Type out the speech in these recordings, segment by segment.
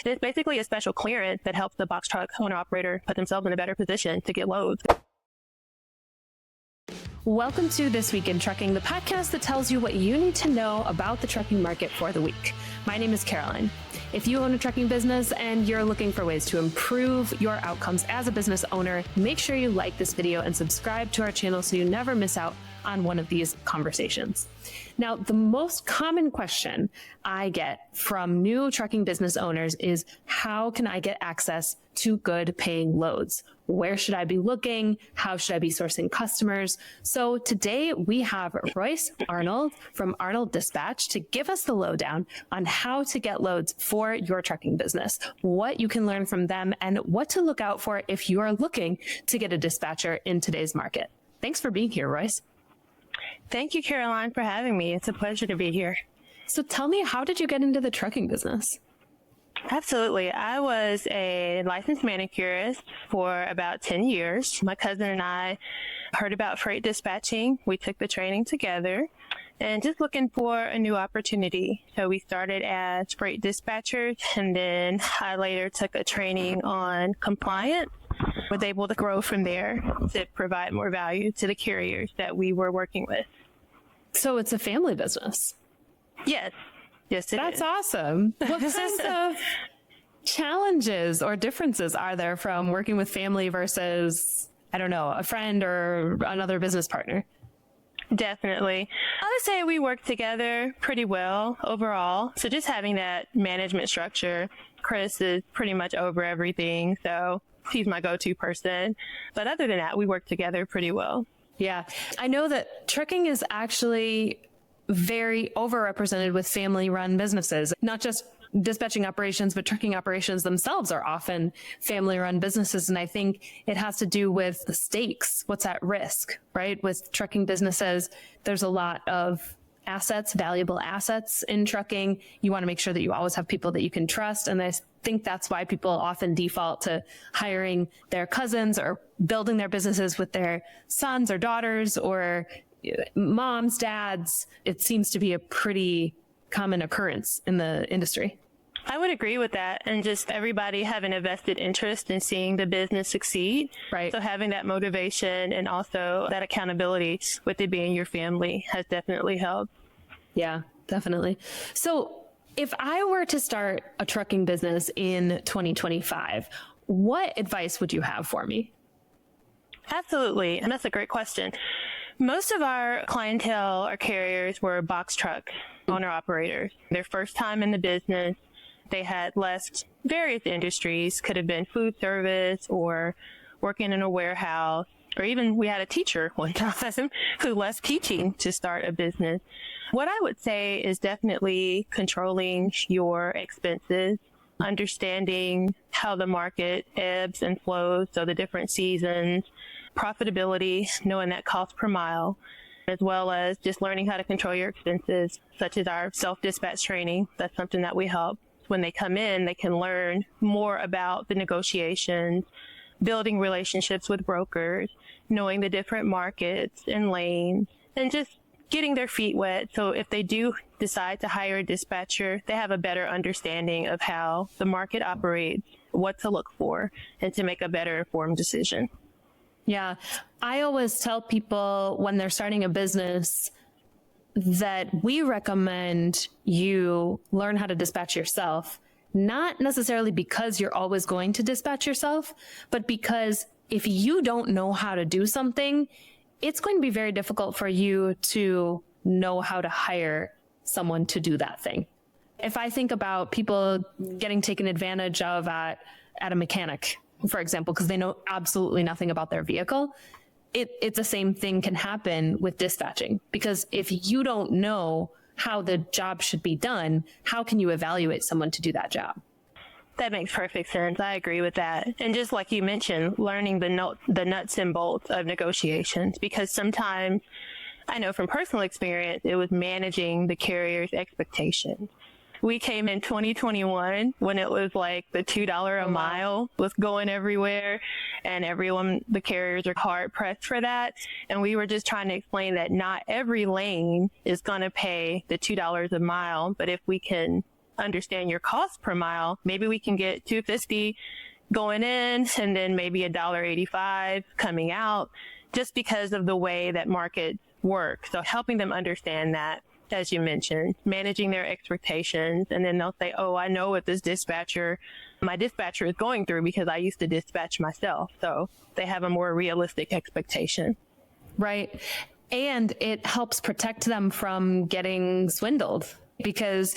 It's basically a special clearance that helps the box truck owner-operator put themselves in a better position to get loads. Welcome to This Week in Trucking, the podcast that tells you what you need to know about the trucking market for the week. My name is Caroline. If you own a trucking business and you're looking for ways to improve your outcomes as a business owner, make sure you like this video and subscribe to our channel so you never miss out on one of these conversations. Now, the most common question I get from new trucking business owners is, how can I get access to good paying loads? Where should I be looking? How should I be sourcing customers? So today we have Royce Arnold from Arnold Dispatch to give us the lowdown on how to get loads for your trucking business, what you can learn from them, and what to look out for if you are looking to get a dispatcher in today's market. Thanks for being here, Royce. Thank you, Caroline, for having me. It's a pleasure to be here. So tell me, how did you get into the trucking business? Absolutely. I was a licensed manicurist for about 10 years. My cousin and I heard about freight dispatching. We took the training together and just looking for a new opportunity. So we started as freight dispatchers, and then I later took a training on compliance. Was able to grow from there to provide more value to the carriers that we were working with. So it's a family business. Yes. Yes, it is. That's awesome. What kinds of challenges or differences are there from working with family versus, I don't know, a friend or another business partner? Definitely. I would say we work together pretty well overall. So just having that management structure, Chris is pretty much over everything. So he's my go-to person. But other than that, we work together pretty well. Yeah. I know that trucking is actually very overrepresented with family-run businesses. Not just dispatching operations, but trucking operations themselves are often family-run businesses. And I think it has to do with the stakes, what's at risk, right? With trucking businesses, there's a lot of assets, valuable assets in trucking. You want to make sure that you always have people that you can trust. And I think that's why people often default to hiring their cousins or building their businesses with their sons or daughters or moms, dads. It seems to be a pretty common occurrence in the industry. I would agree with that. And just everybody having a vested interest in seeing the business succeed. Right. So having that motivation and also that accountability with it being your family has definitely helped. Yeah, definitely. So if I were to start a trucking business in 2025, what advice would you have for me? Absolutely. And that's a great question. Most of our clientele or carriers were box truck owner operators. Their first time in the business, they had left various industries, could have been food service or working in a warehouse, or even we had a teacher one time who left teaching to start a business. What I would say is definitely controlling your expenses, understanding how the market ebbs and flows, so the different seasons, profitability, knowing that cost per mile, as well as just learning how to control your expenses, such as our self-dispatch training. That's something that we help. When they come in, they can learn more about the negotiations, building relationships with brokers, knowing the different markets and lanes, and just getting their feet wet. So if they do decide to hire a dispatcher, they have a better understanding of how the market operates, what to look for, and to make a better informed decision. Yeah. I always tell people when they're starting a business that we recommend you learn how to dispatch yourself, not necessarily because you're always going to dispatch yourself, but because if you don't know how to do something, it's going to be very difficult for you to know how to hire someone to do that thing. If I think about people getting taken advantage of at a mechanic, for example, because they know absolutely nothing about their vehicle, it's the same thing can happen with dispatching. Because if you don't know how the job should be done, how can you evaluate someone to do that job? That makes perfect sense. I agree with that. And just like you mentioned, learning the nuts and bolts of negotiations, because sometimes I know from personal experience, it was managing the carrier's expectations. We came in 2021 when it was like the $2 a mile was going everywhere, and the carriers are hard pressed for that. And we were just trying to explain that not every lane is going to pay the $2 a mile, but if we can understand your cost per mile, maybe we can get $2.50 going in and then maybe $1.85 coming out, just because of the way that markets work. So helping them understand that, as you mentioned, managing their expectations. And then they'll say, oh, I know what my dispatcher is going through because I used to dispatch myself. So they have a more realistic expectation. Right. And it helps protect them from getting swindled, because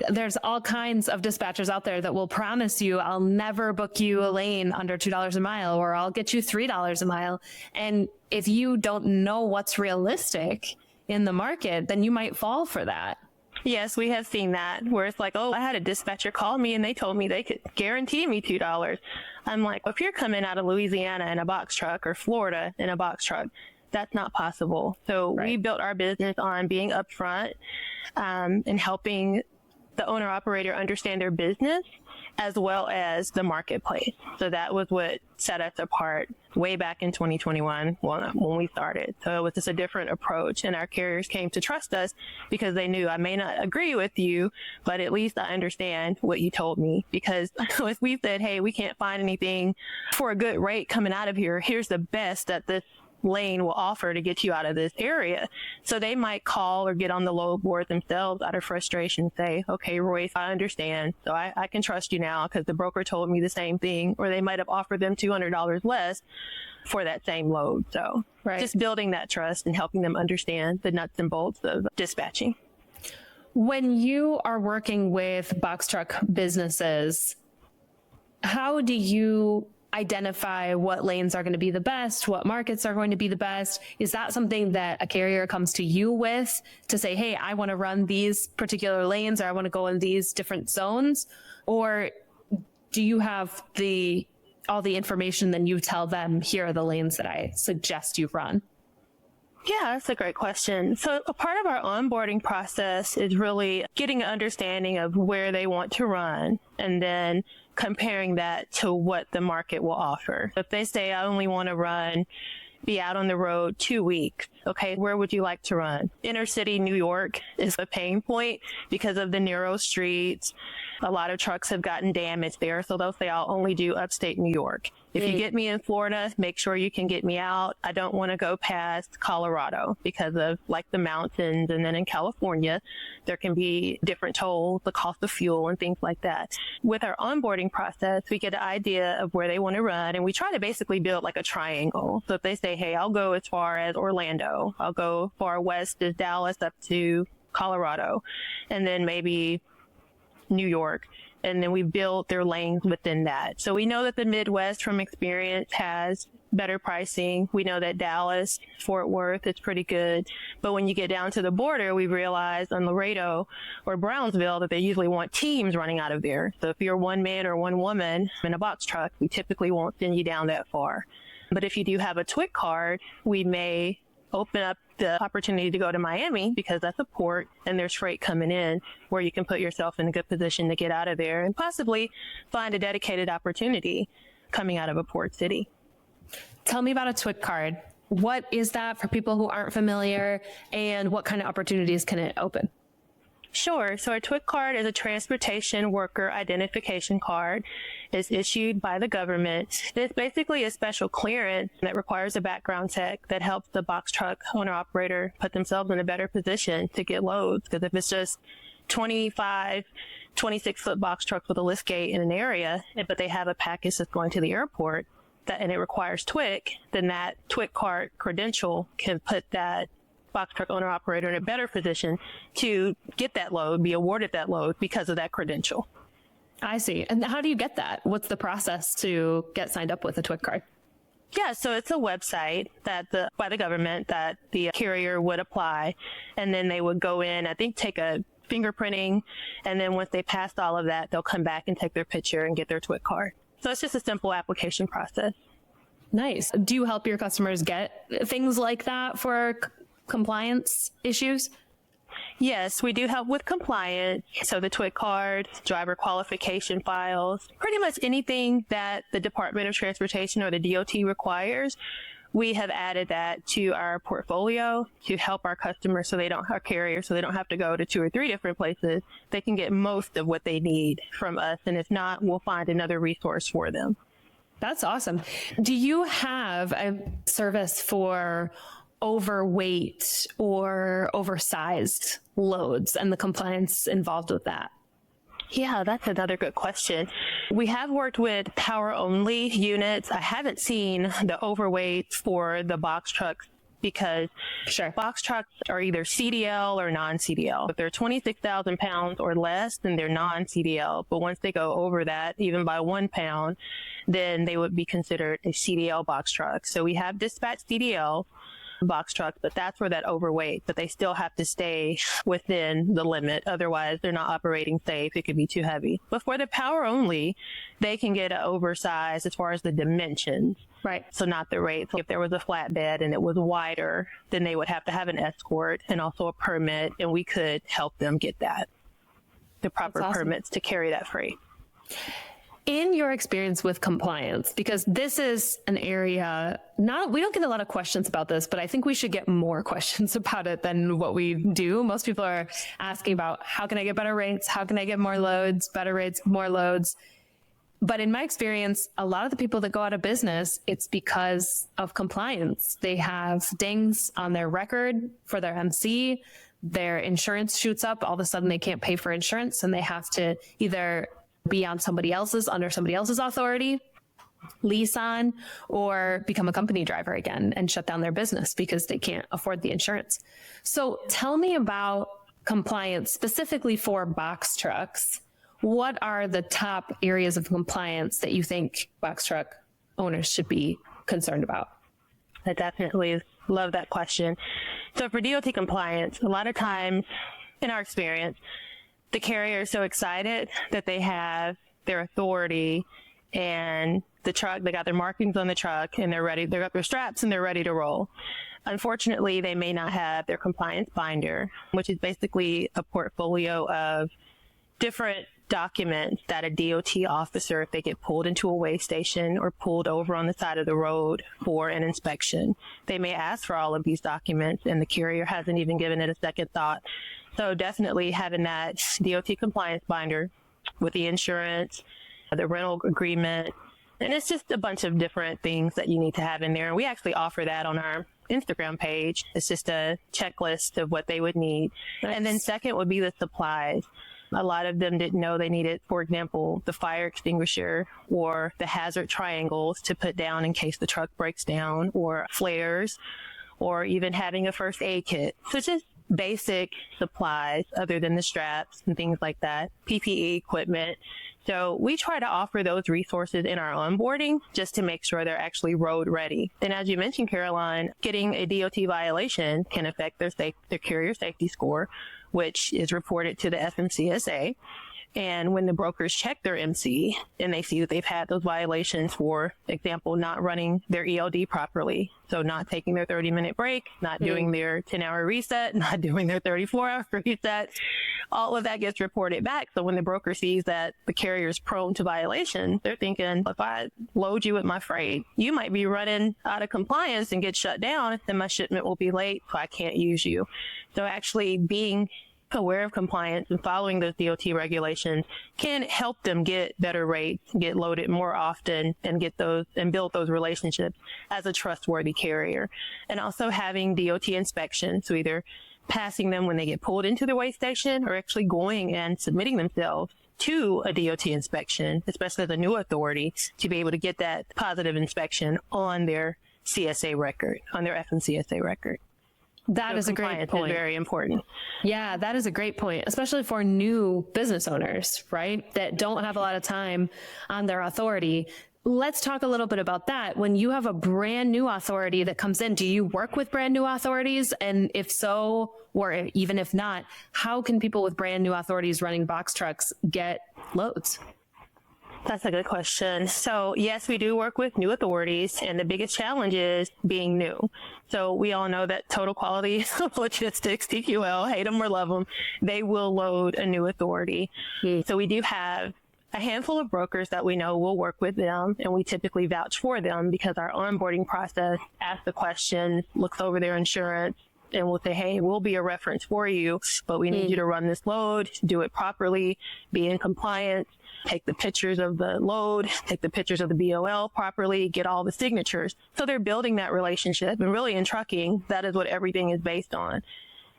there's all kinds of dispatchers out there that will promise you, I'll never book you a lane under $2 a mile, or I'll get you $3 a mile. And if you don't know what's realistic in the market, then you might fall for that. Yes, we have seen that, where it's like, oh, I had a dispatcher call me and they told me they could guarantee me $2. I'm like, if you're coming out of Louisiana in a box truck or Florida in a box truck, that's not possible. So we built our business on being upfront and helping the owner operator understand their business as well as the marketplace. So that was what set us apart way back in 2021 when we started. So it was just a different approach, and our carriers came to trust us because they knew I may not agree with you, but at least I understand what you told me. Because if we said, hey, we can't find anything for a good rate coming out of here, here's the best that this lane will offer to get you out of this area. So they might call or get on the load board themselves out of frustration, say, okay, Royce, I understand. So I can trust you now because the broker told me the same thing. Or they might have offered them $200 less for that same load. So just building that trust and helping them understand the nuts and bolts of dispatching. When you are working with box truck businesses, how do you identify what lanes are going to be the best, what markets are going to be the best? Is that something that a carrier comes to you with to say, hey, I want to run these particular lanes, or I want to go in these different zones? Or do you have all the information, then you tell them, here are the lanes that I suggest you run? Yeah, that's a great question. So a part of our onboarding process is really getting an understanding of where they want to run and then comparing that to what the market will offer. If they say, I only want to be out on the road 2 weeks, okay, where would you like to run? Inner city New York is a pain point because of the narrow streets. A lot of trucks have gotten damaged there, so they'll say, I'll only do upstate New York. If you get me in Florida, make sure you can get me out. I don't want to go past Colorado because of like the mountains. And then in California, there can be different tolls, the cost of fuel and things like that. With our onboarding process, we get an idea of where they want to run, and we try to basically build like a triangle. So if they say, hey, I'll go as far as Orlando, I'll go far west as Dallas up to Colorado, and then maybe New York. And then we build their lanes within that. So we know that the Midwest from experience has better pricing. We know that Dallas, Fort Worth is pretty good. But when you get down to the border, we realize on Laredo or Brownsville that they usually want teams running out of there. So if you're one man or one woman in a box truck, we typically won't send you down that far. But if you do have a TWIC card, we may open up the opportunity to go to Miami because that's a port and there's freight coming in where you can put yourself in a good position to get out of there and possibly find a dedicated opportunity coming out of a port city. Tell me about a TWIC card. What is that for people who aren't familiar, and what kind of opportunities can it open? Sure. So our TWIC card is a transportation worker identification card. It's issued by the government. It's basically a special clearance that requires a background check that helps the box truck owner operator put themselves in a better position to get loads. Because if it's just 25, 26-foot box truck with a lift gate in an area, but they have a package that's going to the airport and it requires TWIC, then that TWIC card credential can put that box truck owner operator in a better position to get that load, be awarded that load because of that credential. I see. And how do you get that? What's the process to get signed up with a TWIC card? Yeah, so it's a website by the government that the carrier would apply, and then they would go in, I think, take a fingerprinting, and then once they passed all of that, they'll come back and take their picture and get their TWIC card. So it's just a simple application process. Nice. Do you help your customers get things like that for compliance issues? Yes, we do help with compliance. So the TWIC card, driver qualification files, pretty much anything that the Department of Transportation or the DOT requires, we have added that to our portfolio to help our customers our carriers, so they don't have to go to 2 or 3 different places. They can get most of what they need from us. And if not, we'll find another resource for them. That's awesome. Do you have a service for overweight or oversized loads and the compliance involved with that? Yeah, that's another good question. We have worked with power-only units. I haven't seen the overweight for the box trucks because box trucks are either CDL or non-CDL. If they're 26,000 pounds or less, then they're non-CDL. But once they go over that, even by 1 pound, then they would be considered a CDL box truck. So we have dispatch CDL box trucks, but that's where that overweight, but they still have to stay within the limit. Otherwise, they're not operating safe. It could be too heavy. But for the power only, they can get an oversized as far as the dimensions. Right. So not the rate. So if there was a flatbed and it was wider, then they would have to have an escort and also a permit, and we could help them get that, the proper permits to carry that freight. In your experience with compliance, because this is an area, we don't get a lot of questions about this, but I think we should get more questions about it than what we do. Most people are asking about how can I get better rates? How can I get more loads, better rates, more loads? But in my experience, a lot of the people that go out of business, it's because of compliance. They have dings on their record for their MC. Their insurance shoots up. All of a sudden they can't pay for insurance and they have to either be on under somebody else's authority, lease on, or become a company driver again and shut down their business because they can't afford the insurance. So tell me about compliance specifically for box trucks. What are the top areas of compliance that you think box truck owners should be concerned about? I definitely love that question. So for DOT compliance, a lot of times in our experience, the carrier is so excited that they have their authority and the truck, they got their markings on the truck and they're ready, they got their straps and they're ready to roll. Unfortunately, they may not have their compliance binder, which is basically a portfolio of different documents that a DOT officer, if they get pulled into a weigh station or pulled over on the side of the road for an inspection, they may ask for all of these documents and the carrier hasn't even given it a second thought. So definitely having that DOT compliance binder with the insurance, the rental agreement, and it's just a bunch of different things that you need to have in there. And we actually offer that on our Instagram page. It's just a checklist of what they would need. Nice. And then second would be the supplies. A lot of them didn't know they needed, for example, the fire extinguisher or the hazard triangles to put down in case the truck breaks down, or flares, or even having a first aid kit. So just basic supplies other than the straps and things like that, PPE equipment. So we try to offer those resources in our onboarding just to make sure they're actually road ready. And as you mentioned, Caroline, getting a DOT violation can affect their carrier safety score, which is reported to the FMCSA. And when the brokers check their MC and they see that they've had those violations, for example, not running their ELD properly, so not taking their 30-minute break, not doing their 10-hour reset, not doing their 34-hour reset, all of that gets reported back. So when the broker sees that the carrier is prone to violations, they're thinking, if I load you with my freight, you might be running out of compliance and get shut down, then my shipment will be late, so I can't use you. So actually being aware of compliance and following those DOT regulations can help them get better rates, get loaded more often, and get those and build those relationships as a trustworthy carrier. And also having DOT inspections, so either passing them when they get pulled into the weigh station or actually going and submitting themselves to a DOT inspection, especially as a new authority, to be able to get that positive inspection on their CSA record, on their FMCSA record. That is a great point. Is very important. Yeah, that is a great point, especially for new business owners, right? That don't have a lot of time on their authority. Let's talk a little bit about that. When you have a brand new authority that comes in, do you work with brand new authorities? And if so, or even if not, how can people with brand new authorities running box trucks get loads? That's a good question. So yes, we do work with new authorities, and the biggest challenge is being new. So we all know that Total Quality Logistics, TQL, hate them or love them, they will load a new authority. So we do have a handful of brokers that we know will work with them, and we typically vouch for them because our onboarding process asks the question, looks over their insurance, and we'll say, hey, we'll be a reference for you, but we need you to run this load, do it properly, be in compliance, take the pictures of the load, take the pictures of the BOL properly, get all the signatures. So they're building that relationship. And really in trucking, that is what everything is based on.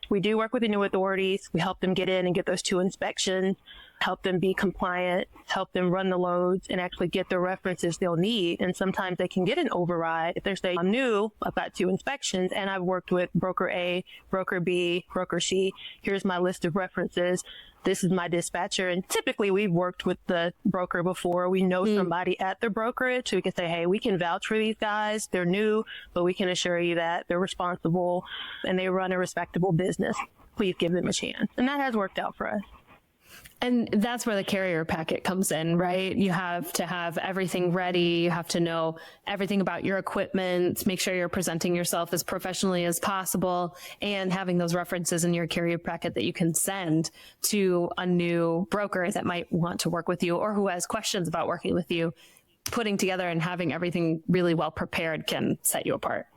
We do work with the new authorities. We help them get in and get those 2 inspections, help them be compliant, help them run the loads and actually get the references they'll need. And sometimes they can get an override. If they're saying, I'm new, I've got 2 inspections, and I've worked with broker A, broker B, broker C. Here's my list of references. This is my dispatcher. And typically we've worked with the broker before. We know somebody at the brokerage, so we can say, hey, we can vouch for these guys. They're new, but we can assure you that they're responsible and they run a respectable business. Please give them a chance. And that has worked out for us. And that's where the carrier packet comes in, right? You have to have everything ready. You have to know everything about your equipment, make sure you're presenting yourself as professionally as possible, and having those references in your carrier packet that you can send to a new broker that might want to work with you or who has questions about working with you. Putting together and having everything really well prepared can set you apart.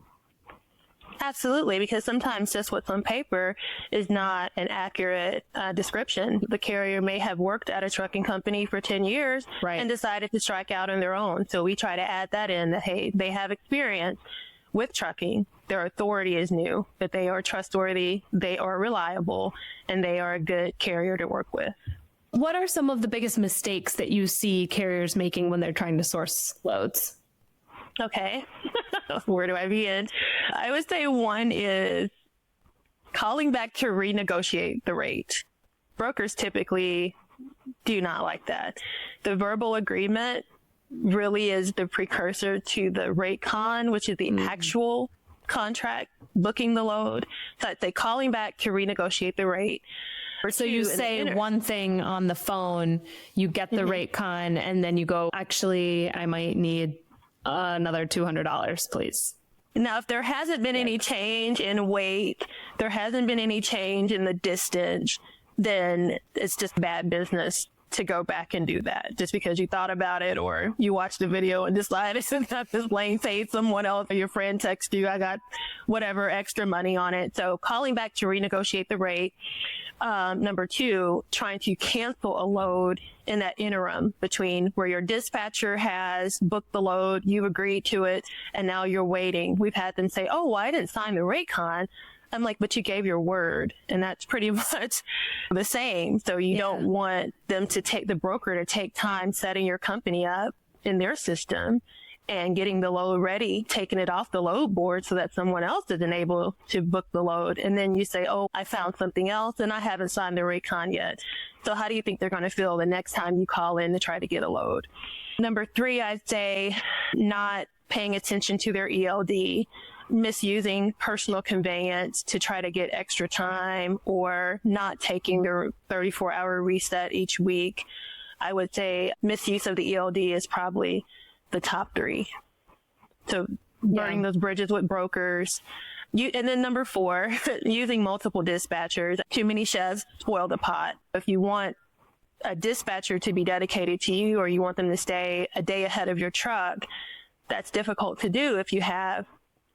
Absolutely, because sometimes just what's on paper is not an accurate description. The carrier may have worked at a trucking company for 10 years and decided to strike out on their own. So we try to add that in, that, hey, they have experience with trucking. Their authority is new, that they are trustworthy, they are reliable, and they are a good carrier to work with. What are some of the biggest mistakes that you see carriers making when they're trying to source loads? Okay. Where do I begin? I would say one is calling back to renegotiate the rate. Brokers typically do not like that. The verbal agreement really is the precursor to the rate con, which is the actual contract, booking the load. So I'd say calling back to renegotiate the rate. So you say one thing on the phone, you get the rate con, and then you go, actually, I might need another $200, please. Now, if there hasn't been any change in weight, there hasn't been any change in the distance, then it's just bad business to go back and do that just because you thought about it or you watched the video and decided to not this lane, say someone else or your friend texts you, I got whatever extra money on it. So calling back to renegotiate the rate. Number 2, trying to cancel a load in that interim between where your dispatcher has booked the load, you agreed to it, and now you're waiting. We've had them say, oh, well, I didn't sign the rate con. I'm like, but you gave your word, and that's pretty much the same. So you don't want them to take the broker to take time setting your company up in their system and getting the load ready, taking it off the load board so that someone else isn't able to book the load. And then you say, oh, I found something else and I haven't signed the rate con yet. So how do you think they're going to feel the next time you call in to try to get a load? Number 3, I'd say not paying attention to their ELD, misusing personal conveyance to try to get extra time, or not taking their 34-hour reset each week. I would say misuse of the ELD is probably the top 3. So burning those bridges with brokers. And then number 4, using multiple dispatchers. Too many chefs spoil the pot. If you want a dispatcher to be dedicated to you, or you want them to stay a day ahead of your truck, that's difficult to do if you have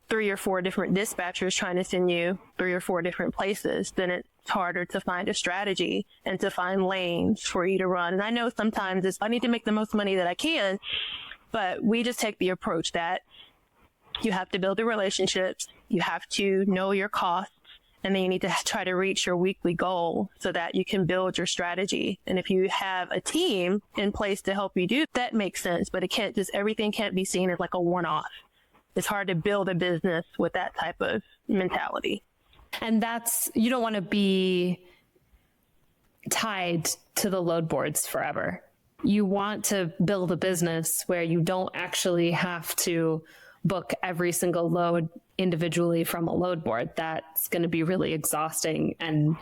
3 or 4 different dispatchers trying to send you 3 or 4 different places. Then it's harder to find a strategy and to find lanes for you to run. And I know sometimes I need to make the most money that I can, but we just take the approach that you have to build the relationships, you have to know your costs, and then you need to try to reach your weekly goal so that you can build your strategy. And if you have a team in place to help you do that, makes sense, but everything can't be seen as like a one-off. It's hard to build a business with that type of mentality. And you don't want to be tied to the load boards forever. You want to build a business where you don't actually have to book every single load individually from a load board. That's going to be really exhausting, and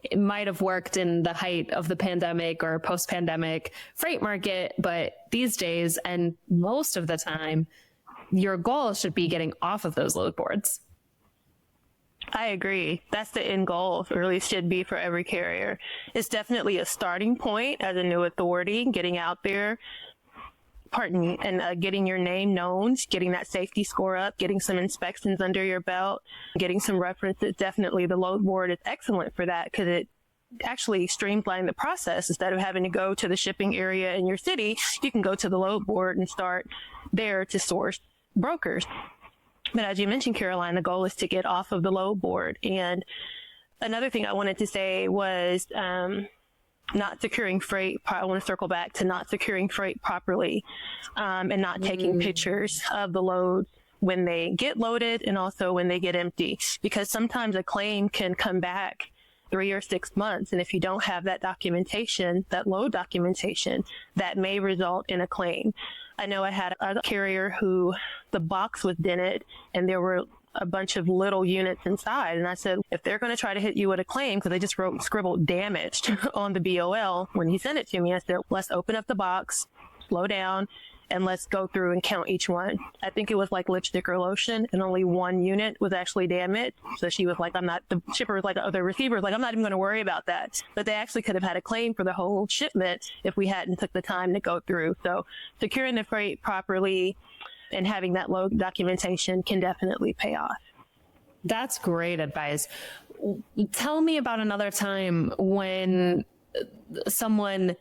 it might have worked in the height of the pandemic or post-pandemic freight market, but these days, and most of the time, your goal should be getting off of those load boards. I agree. That's the end goal, or at least should be for every carrier. It's definitely a starting point as a new authority, getting out there, getting your name known, getting that safety score up, getting some inspections under your belt, getting some references. Definitely the load board is excellent for that because it actually streamlined the process. Instead of having to go to the shipping area in your city, you can go to the load board and start there to source brokers. But as you mentioned, Caroline, the goal is to get off of the load board. And another thing I wanted to say was not securing freight. I want to circle back to not securing freight properly and not taking pictures of the loads when they get loaded and also when they get empty. Because sometimes a claim can come back 3 or 6 months. And if you don't have that documentation, that load documentation, that may result in a claim. I know I had a carrier who the box was dented and there were a bunch of little units inside. And I said, if they're going to try to hit you with a claim, because they just scribbled damaged on the BOL when he sent it to me, I said, let's open up the box, slow down, and let's go through and count each one. I think it was like lipstick or lotion, and only one unit was actually damaged. So she was like, the shipper was like, the receiver was like, I'm not even going to worry about that. But they actually could have had a claim for the whole shipment if we hadn't took the time to go through. So securing the freight properly and having that load documentation can definitely pay off. That's great advice. Tell me about another time when someone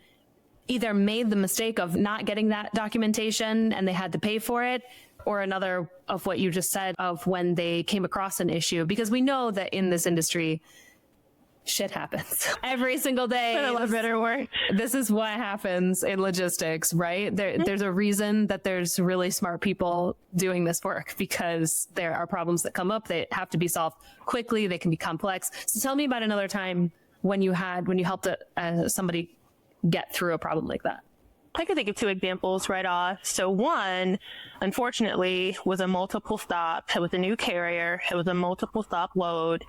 either made the mistake of not getting that documentation and they had to pay for it, or another of what you just said of when they came across an issue. Because we know that in this industry, shit happens every single day. For a better word. This is what happens in logistics, right? There's a reason that there's really smart people doing this work, because there are problems that come up. They have to be solved quickly. They can be complex. So tell me about another time when you helped somebody get through a problem like that. I could think of 2 examples right off. So one, unfortunately, was a multiple stop. It was a new carrier. It was a multiple stop load.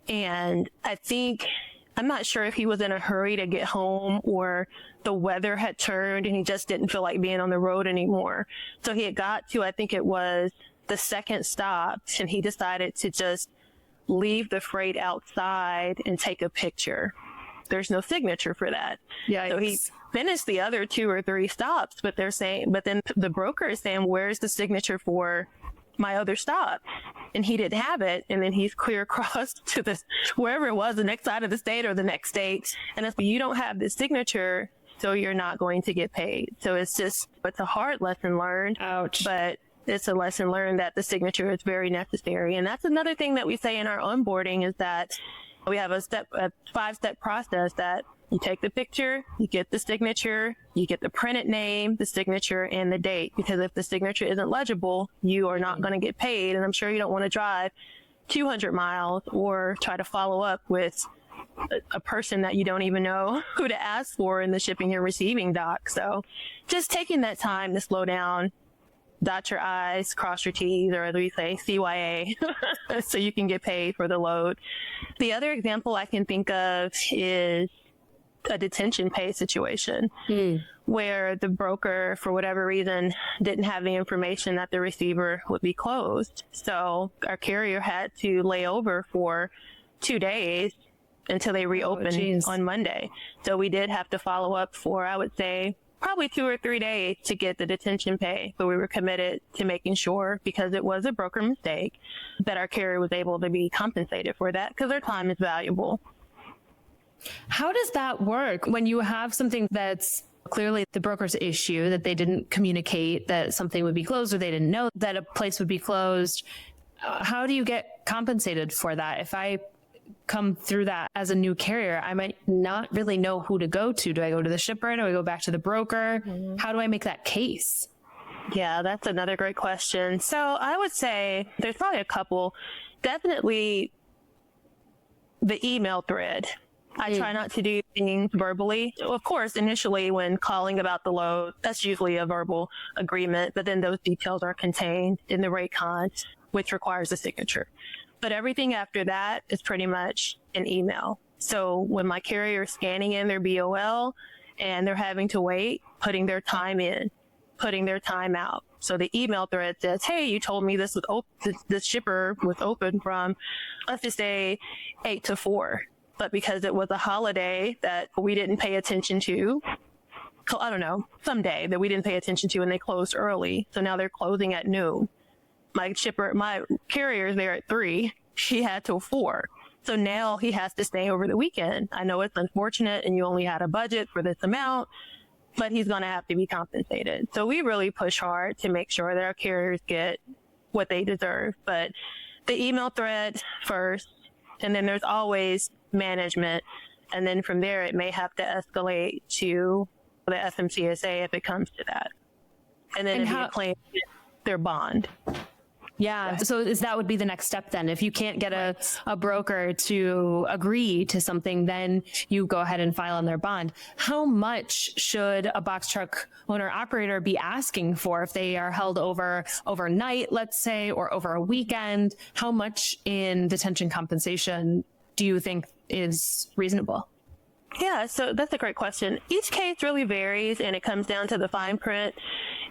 And I'm not sure if he was in a hurry to get home or the weather had turned and he just didn't feel like being on the road anymore. So he had got to, I think it was the second stop, and he decided to just leave the freight outside and take a picture. There's no signature for that. Yikes. So he finished the other 2 or 3 stops, but then the broker is saying, where's the signature for my other stop? And he didn't have it. And then he's clear across to wherever it was, the next side of the state or the next state. And if you don't have the signature, so you're not going to get paid. So it's a hard lesson learned. Ouch. But it's a lesson learned that the signature is very necessary. And that's another thing that we say in our onboarding is that we have a 5-step process that you take the picture, you get the signature, you get the printed name, the signature, and the date. Because if the signature isn't legible, you are not going to get paid. And I'm sure you don't want to drive 200 miles or try to follow up with a person that you don't even know who to ask for in the shipping and receiving dock. So just taking that time to slow down, dot your I's, cross your T's, or as we say, CYA, so you can get paid for the load. The other example I can think of is a detention pay situation where the broker, for whatever reason, didn't have the information that the receiver would be closed. So our carrier had to lay over for 2 days until they reopened on Monday. So we did have to follow up for, I would say, probably 2 or 3 days to get the detention pay. But we were committed to making sure, because it was a broker mistake, that our carrier was able to be compensated for that, because their time is valuable. How does that work when you have something that's clearly the broker's issue, that they didn't communicate that something would be closed, or they didn't know that a place would be closed? How do you get compensated for that? If I come through that as a new carrier, I might not really know who to go to. Do I go to the shipper? Do I go back to the broker? How do I make that case? Yeah, that's another great question. So I would say there's probably a couple. Definitely the email thread. I try not to do things verbally. Of course, initially when calling about the load, that's usually a verbal agreement, but then those details are contained in the rate con, which requires a signature. But everything after that is pretty much an email. So when my carrier is scanning in their BOL and they're having to wait, putting their time in, putting their time out. So the email thread says, hey, you told me this was this shipper was open from, let's just say 8 to 4. But because it was a holiday that we didn't pay attention to, I don't know, someday that we didn't pay attention to and they closed early. So now they're closing at noon. My carrier is there at 3. She had till 4. So now he has to stay over the weekend. I know it's unfortunate and you only had a budget for this amount, but he's going to have to be compensated. So we really push hard to make sure that our carriers get what they deserve. But the email thread first, and then there's always management. And then from there, it may have to escalate to the FMCSA if it comes to that. And then it'd be a claim their bond. Yeah. So that would be the next step then. If you can't get a broker to agree to something, then you go ahead and file on their bond. How much should a box truck owner operator be asking for if they are held overnight, let's say, or over a weekend? How much in detention compensation do you think is reasonable? Yeah, so that's a great question. Each case really varies and it comes down to the fine print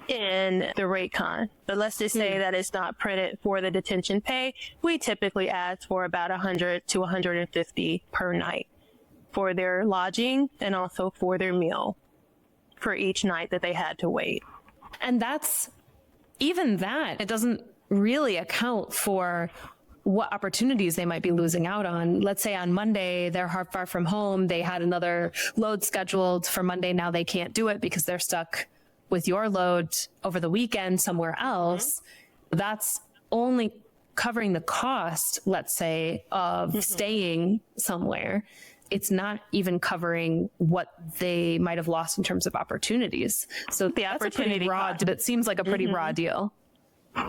in the rate con. But let's just say that it's not printed for the detention pay. We typically ask for about 100 to 150 per night for their lodging and also for their meal for each night that they had to wait. And it doesn't really account for what opportunities they might be losing out on. Let's say on Monday, they're far from home. They had another load scheduled for Monday. Now they can't do it because they're stuck with your load over the weekend somewhere else. That's only covering the cost, let's say, of staying somewhere. It's not even covering what they might have lost in terms of opportunities. So that's a pretty raw, it seems like a pretty raw deal.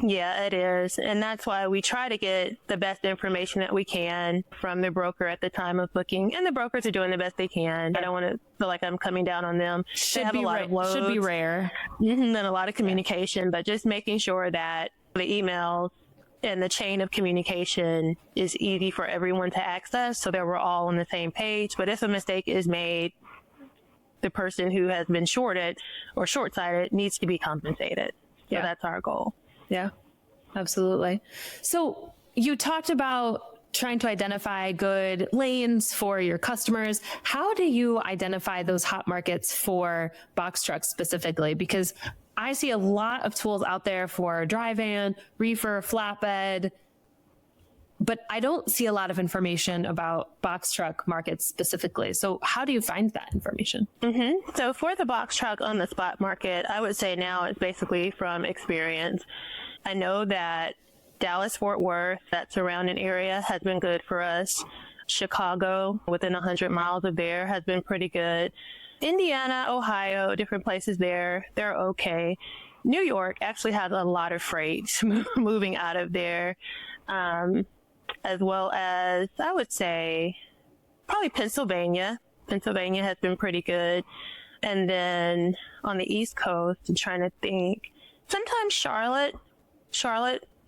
Yeah, it is. And that's why we try to get the best information that we can from the broker at the time of booking. And the brokers are doing the best they can. I don't want to feel like I'm coming down on them. They have a lot of loads. Should be rare. And a lot of communication, but just making sure that the emails and the chain of communication is easy for everyone to access so that we're all on the same page. But if a mistake is made, the person who has been shorted or short-sighted needs to be compensated. So that's our goal. Yeah, absolutely. So you talked about trying to identify good lanes for your customers. How do you identify those hot markets for box trucks specifically? Because I see a lot of tools out there for dry van, reefer, flatbed, but I don't see a lot of information about box truck markets specifically. So how do you find that information? So for the box truck on the spot market, I would say now it's basically from experience. I know that Dallas-Fort Worth, that surrounding area, has been good for us. Chicago, within 100 miles of there, has been pretty good. Indiana, Ohio, different places there, they're okay. New York actually has a lot of freight moving out of there, as well as, I would say, probably Pennsylvania. Pennsylvania has been pretty good. And then on the East Coast, I'm trying to think, sometimes Charlotte,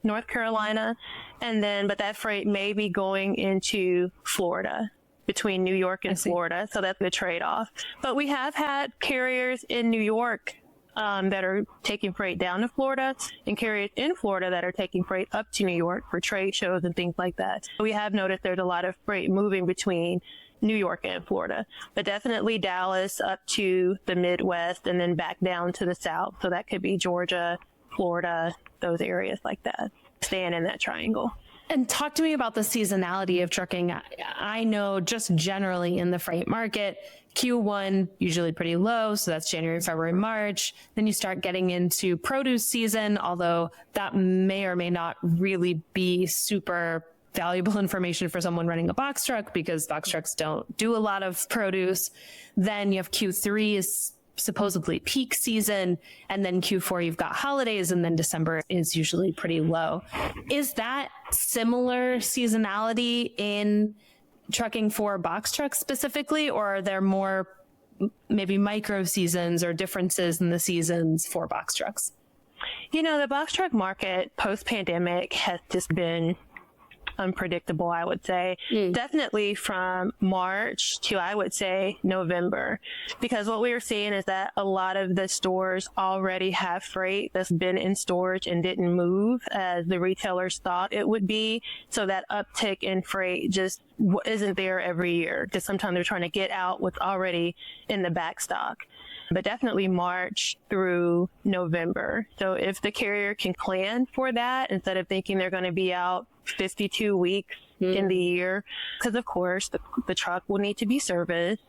North Carolina, but that freight may be going into Florida, between New York and Florida. So that's the trade-off. But we have had carriers in New York that are taking freight down to Florida and carriers in Florida that are taking freight up to New York for trade shows and things like that. We have noticed there's a lot of freight moving between New York and Florida, but definitely Dallas up to the Midwest and then back down to the South. So that could be Georgia, Florida, those areas like that, staying in that triangle. And talk to me about the seasonality of trucking. I know just generally in the freight market, Q1 usually pretty low. So that's January, February, March. Then you start getting into produce season, although that may or may not really be super valuable information for someone running a box truck because box trucks don't do a lot of produce. Then you have Q3 is supposedly peak season, and then Q4 you've got holidays, and then December is usually pretty low. Is that similar seasonality in trucking for box trucks specifically, or are there more maybe micro seasons or differences in the seasons for box trucks? You know, the box truck market post-pandemic has just been unpredictable, I would say. Definitely from March to, I would say, November, because what we were seeing is that a lot of the stores already have freight that's been in storage and didn't move as the retailers thought it would be. So that uptick in freight just isn't there every year, because sometimes they're trying to get out what's already in the back stock. But definitely March through November. So if the carrier can plan for that, instead of thinking they're going to be out 52 weeks in the year, because of course the truck will need to be serviced.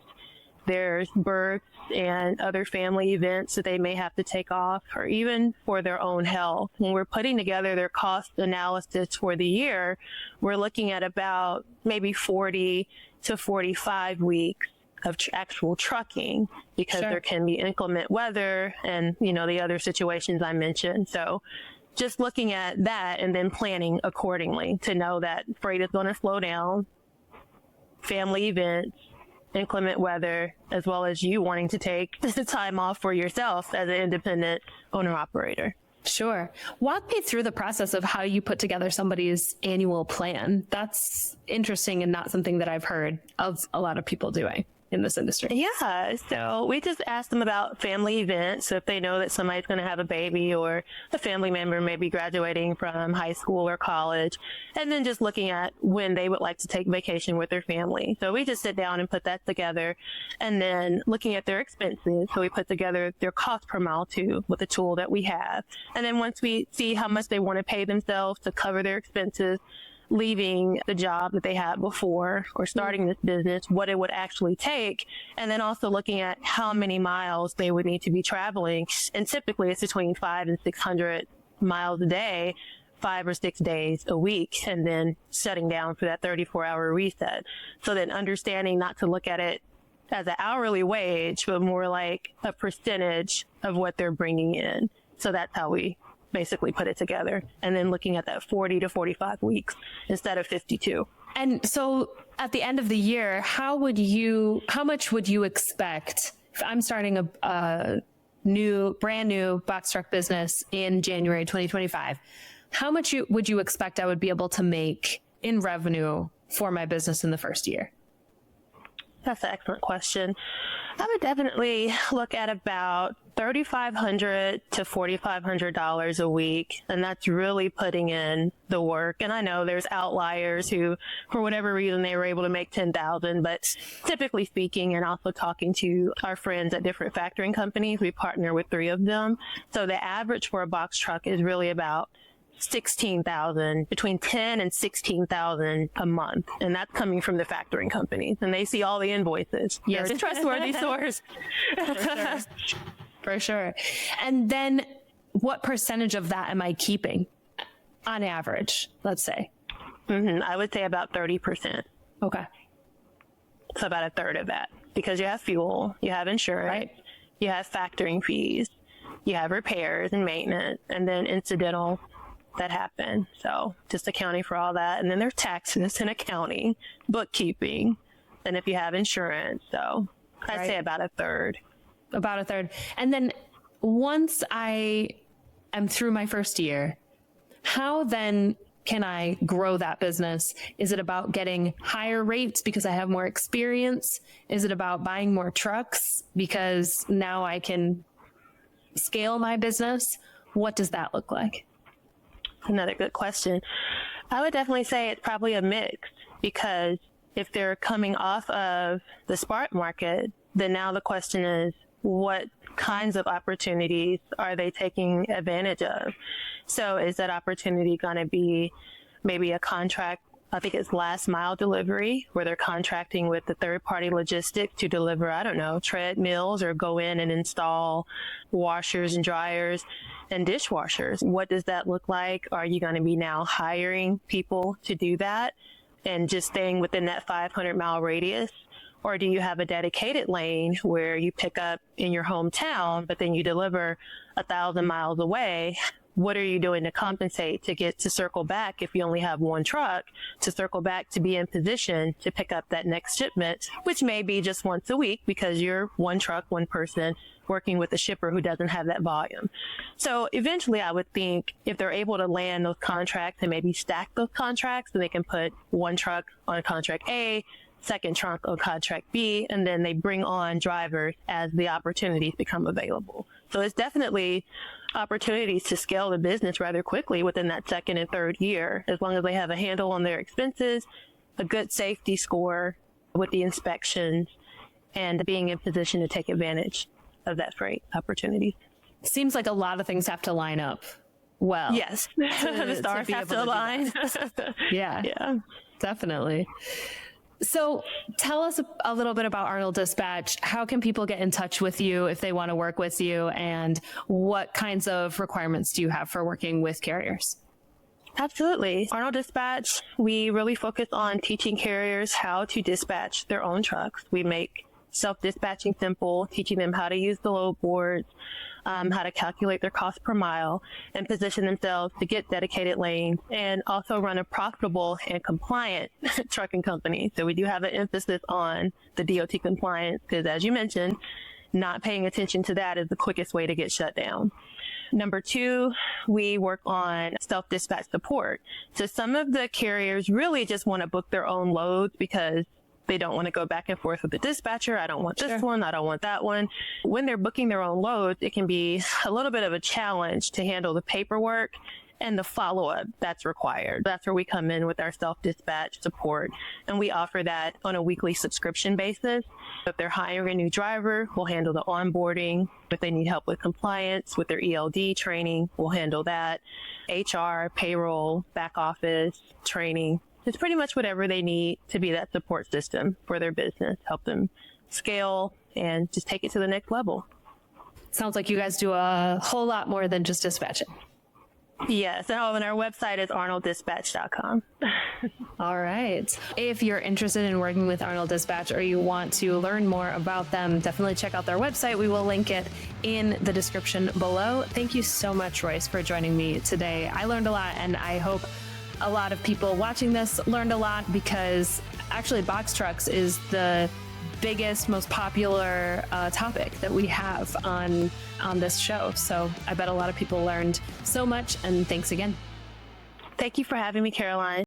There's births and other family events that they may have to take off, or even for their own health. When we're putting together their cost analysis for the year, we're looking at about maybe 40 to 45 weeks of actual trucking, because there can be inclement weather and, you know, the other situations I mentioned. So just looking at that and then planning accordingly to know that freight is going to slow down, family events, inclement weather, as well as you wanting to take the time off for yourself as an independent owner-operator. Sure. Walk me through the process of how you put together somebody's annual plan. That's interesting and not something that I've heard of a lot of people doing in this industry. Yeah. So we just ask them about family events. So if they know that somebody's going to have a baby, or a family member may be graduating from high school or college, and then just looking at when they would like to take vacation with their family. So we just sit down and put that together, and then looking at their expenses. So we put together their cost per mile too with the tool that we have. And then once we see how much they want to pay themselves to cover their expenses, leaving the job that they had before or starting this business, what it would actually take, and then also looking at how many miles they would need to be traveling. And typically it's between 500 and 600 miles a day, 5 or 6 days a week, and then shutting down for that 34-hour reset. So then understanding not to look at it as an hourly wage, but more like a percentage of what they're bringing in. So that's how we basically put it together, and then looking at that 40 to 45 weeks instead of 52. And so at the end of the year, how much would you expect if I'm starting a brand new box truck business in January 2025? How much would you expect I would be able to make in revenue for my business in the first year? That's an excellent question. I would definitely look at about $3,500 to $4,500 a week, and that's really putting in the work. And I know there's outliers who, for whatever reason, they were able to make $10,000, but typically speaking, and also talking to our friends at different factoring companies, we partner with 3 of them. So the average for a box truck is really about $16,000, between $10,000 and $16,000 a month, and that's coming from the factoring companies, and they see all the invoices. Yes, it's a trustworthy source. For sure. And then, what percentage of that am I keeping, on average? Let's say. I would say about 30%. Okay. So about a third of that, because you have fuel, you have insurance, you have factoring fees, you have repairs and maintenance, and then incidental that happen. So just accounting for all that. And then there's taxes and accounting, bookkeeping, and if you have insurance. So I'd say about a third. About a third. And then once I am through my first year, how then can I grow that business? Is it about getting higher rates because I have more experience? Is it about buying more trucks because now I can scale my business? What does that look like? Another good question. I would definitely say it's probably a mix, because if they're coming off of the Spark market, then now the question is, what kinds of opportunities are they taking advantage of? So is that opportunity going to be maybe a contract? I think it's last mile delivery, where they're contracting with the third party logistics to deliver, I don't know, treadmills, or go in and install washers and dryers and dishwashers. What does that look like? Are you going to be now hiring people to do that and just staying within that 500-mile radius? Or do you have a dedicated lane where you pick up in your hometown, but then you deliver 1,000 miles away? What are you doing to compensate to get to circle back, if you only have one truck, to circle back to be in position to pick up that next shipment, which may be just once a week because you're one truck, one person working with a shipper who doesn't have that volume. So eventually I would think if they're able to land those contracts and maybe stack those contracts, then they can put one truck on contract A, second truck on contract B, and then they bring on drivers as the opportunities become available. So it's definitely opportunities to scale the business rather quickly within that second and third year, as long as they have a handle on their expenses, a good safety score with the inspections, and being in position to take advantage of that freight opportunity. Seems like a lot of things have to line up well. Yes, the stars have to align. Yeah, definitely. So tell us a little bit about Arnold Dispatch. How can people get in touch with you if they want to work with you? And what kinds of requirements do you have for working with carriers? Absolutely. Arnold Dispatch, we really focus on teaching carriers how to dispatch their own trucks. We make self-dispatching simple, teaching them how to use the load boards, how to calculate their cost per mile, and position themselves to get dedicated lanes, and also run a profitable and compliant trucking company. So we do have an emphasis on the DOT compliance because, as you mentioned, not paying attention to that is the quickest way to get shut down. Number two, we work on self-dispatch support. So some of the carriers really just want to book their own loads because they don't want to go back and forth with the dispatcher. I don't want this one. I don't want that one. When they're booking their own loads, it can be a little bit of a challenge to handle the paperwork and the follow-up that's required. That's where we come in with our self-dispatch support. And we offer that on a weekly subscription basis. If they're hiring a new driver, we'll handle the onboarding. If they need help with compliance, with their ELD training, we'll handle that. HR, payroll, back office, training. It's pretty much whatever they need to be that support system for their business, help them scale and just take it to the next level. Sounds like you guys do a whole lot more than just dispatching. Yes, and our website is arnolddispatch.com. All right. If you're interested in working with Arnold Dispatch or you want to learn more about them, definitely check out their website. We will link it in the description below. Thank you so much, Royce, for joining me today. I learned a lot, and I hope a lot of people watching this learned a lot, because actually box trucks is the biggest, most popular topic that we have on this show. So I bet a lot of people learned so much, and thanks again. Thank you for having me, Caroline.